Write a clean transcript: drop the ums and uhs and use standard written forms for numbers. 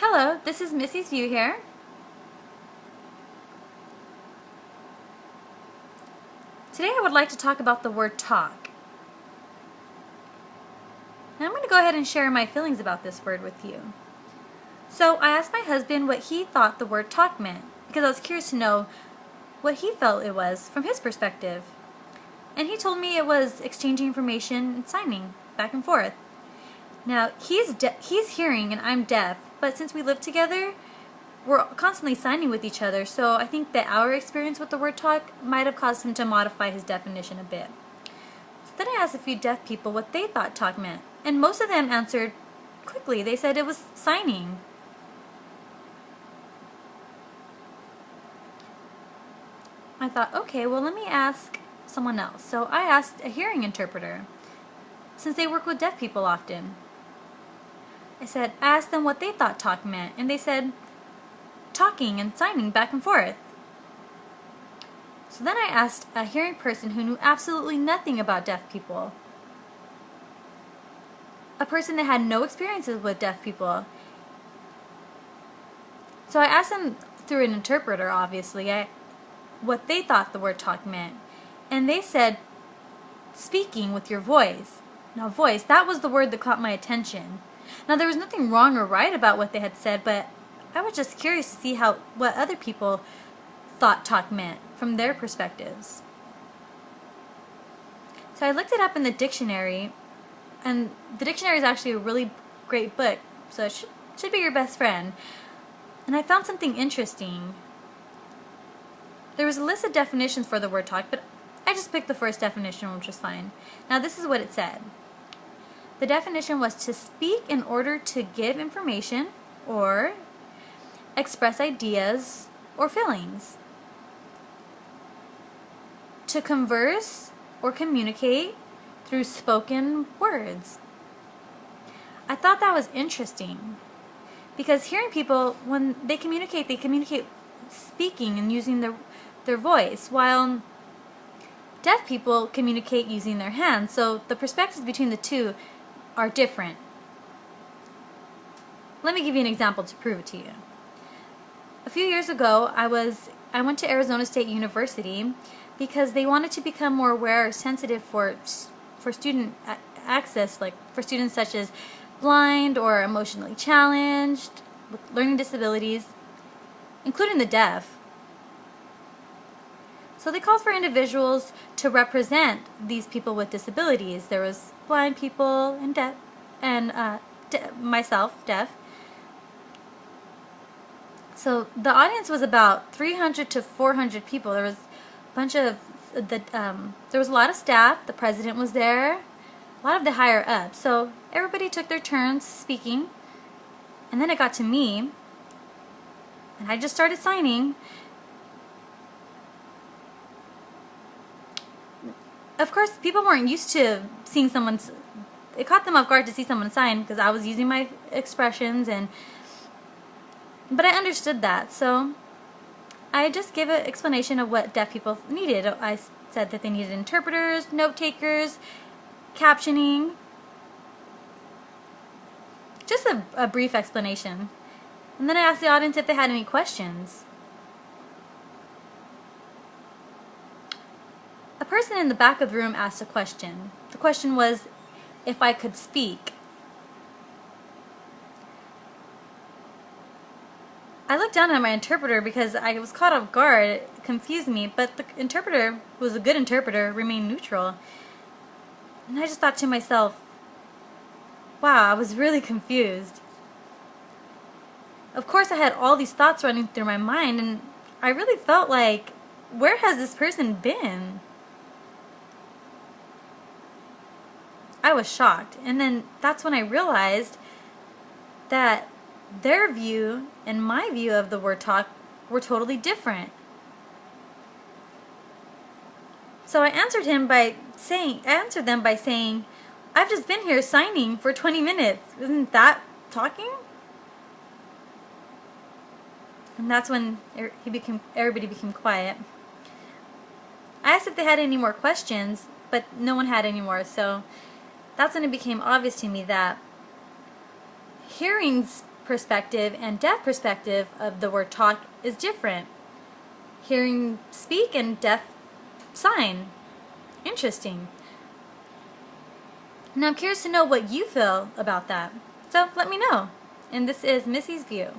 Hello, this is Missy's View here. Today I would like to talk about the word talk. And I'm going to go ahead and share my feelings about this word with you. So I asked my husband what he thought the word talk meant, because I was curious to know what he felt it was from his perspective. And he told me it was exchanging information and signing back and forth. Now, he's hearing and I'm deaf, but since we live together, we're constantly signing with each other, so I think that our experience with the word talk might have caused him to modify his definition a bit. So then I asked a few deaf people what they thought talk meant, and most of them answered quickly. They said it was signing. I thought, okay, well, let me ask someone else. So I asked a hearing interpreter, since they work with deaf people often. I asked them what they thought talk meant, and they said talking and signing back and forth. So then I asked a hearing person who knew absolutely nothing about deaf people, a person that had no experiences with deaf people. So I asked them through an interpreter, obviously, what they thought the word talk meant, and they said speaking with your voice. Now voice, that was the word that caught my attention. Now there was nothing wrong or right about what they had said, but I was just curious to see what other people thought talk meant from their perspectives. So I looked it up in the dictionary, and the dictionary is actually a really great book, so it should be your best friend. And I found something interesting. There was a list of definitions for the word talk, but I just picked the first definition, which was fine. Now this is what it said. The definition was to speak in order to give information or express ideas or feelings. To converse or communicate through spoken words. I thought that was interesting because hearing people, when they communicate speaking and using their voice, while deaf people communicate using their hands. So the perspectives between the two are different. Let me give you an example to prove it to you. A few years ago, I went to Arizona State University because they wanted to become more aware or sensitive for student access, like for students such as blind or emotionally challenged, with learning disabilities, including the deaf. So they called for individuals to represent these people with disabilities. There was blind people and deaf, and myself, deaf. So the audience was about 300 to 400 people. There was a bunch of there was a lot of staff. The president was there, a lot of the higher ups. So everybody took their turns speaking, and then it got to me, and I just started signing. Of course, people weren't used to seeing someone. It caught them off guard to see someone sign because I was using my expressions, but I understood that. So I just gave an explanation of what deaf people needed. I said that they needed interpreters, note takers, captioning. Just a brief explanation. And then I asked the audience if they had any questions. A person in the back of the room asked a question. The question was if I could speak. I looked down at my interpreter because I was caught off guard. It confused me, but the interpreter, who was a good interpreter, remained neutral. And I just thought to myself, wow, I was really confused. Of course, I had all these thoughts running through my mind, and I really felt like, where has this person been? I was shocked, and then that's when I realized that their view and my view of the word talk were totally different. So I answered them by saying, I've just been here signing for 20 minutes. Isn't that talking? And that's when everybody became quiet. I asked if they had any more questions, but no one had any more, so that's when it became obvious to me that hearing's perspective and deaf perspective of the word talk is different. Hearing speak and deaf sign. Interesting. Now I'm curious to know what you feel about that. So let me know. And this is Missy's View.